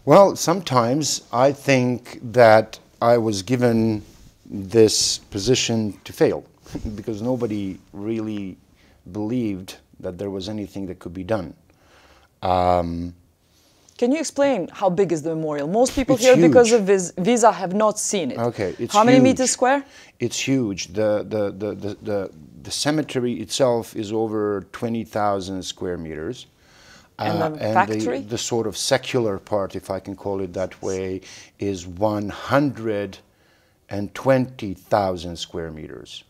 Well, sometimes I think that I was given this position to fail because nobody really believed that there was anything that could be done. Can you explain how big is the memorial? Most people It's here, huge. because of visa, have not seen it. Okay, it's how many huge. meters square? It's huge. The cemetery itself is over 20,000 square meters. And the factory? The sort of secular part, if I can call it that way, is 120,000 square meters.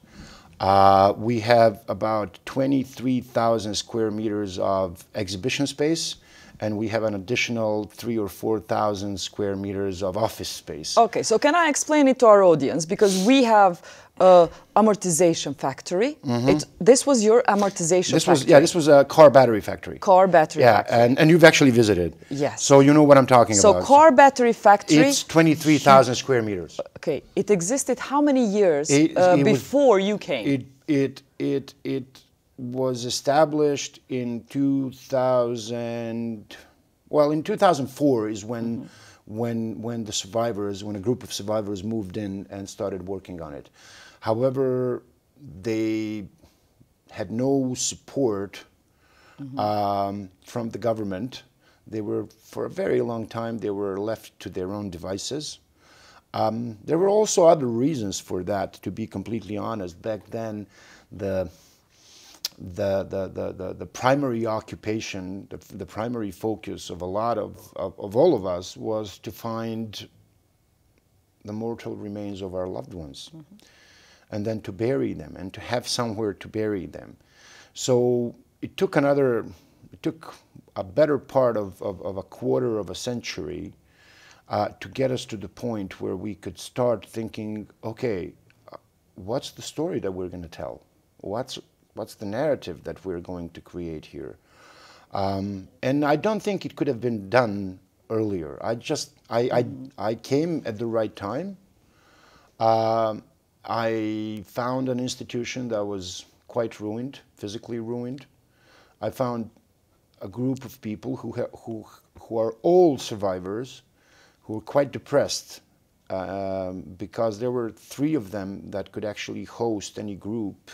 We have about 23,000 square meters of exhibition space, and we have an additional 3,000 or 4,000 square meters of office space. Okay, so can I explain it to our audience? Because we have amortization factory. This was your amortization factory? This was a car battery factory. Car battery factory. Yeah, and you've actually visited. Yes. So you know what I'm talking about. So car battery factory. It's 23,000 square meters. Okay, it existed how many years before you came? It was established in 2000. Well, in 2004 is when the survivors, when a group of survivors moved in and started working on it. However, they had no support from the government. They were, for a very long time, they were left to their own devices. There were also other reasons for that, to be completely honest. Back then, the primary occupation, the primary focus of a lot of all of us was to find the mortal remains of our loved ones, and then to bury them and to have somewhere to bury them. So it took a better part of a quarter of a century to get us to the point where we could start thinking, okay, what's the story that we're going to tell? What's the narrative that we're going to create here? And I don't think it could have been done earlier. I came at the right time. I found an institution that was quite ruined, physically ruined. I found a group of people who are all survivors, who were quite depressed because there were 3 of them that could actually host any group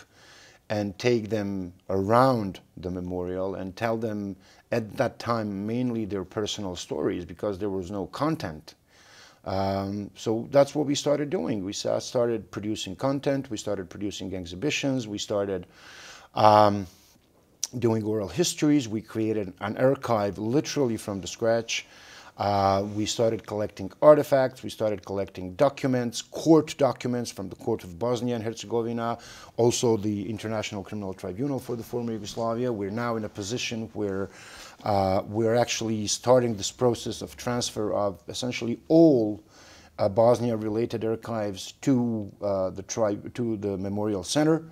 and take them around the memorial and tell them at that time mainly their personal stories, because there was no content. So that's what we started doing. We started producing content, we started producing exhibitions, we started doing oral histories, we created an archive literally from the scratch. We started collecting artifacts, we started collecting documents, court documents from the court of Bosnia and Herzegovina, also the International Criminal Tribunal for the former Yugoslavia. We're now in a position where we're actually starting this process of transfer of essentially all Bosnia-related archives to the Memorial Center.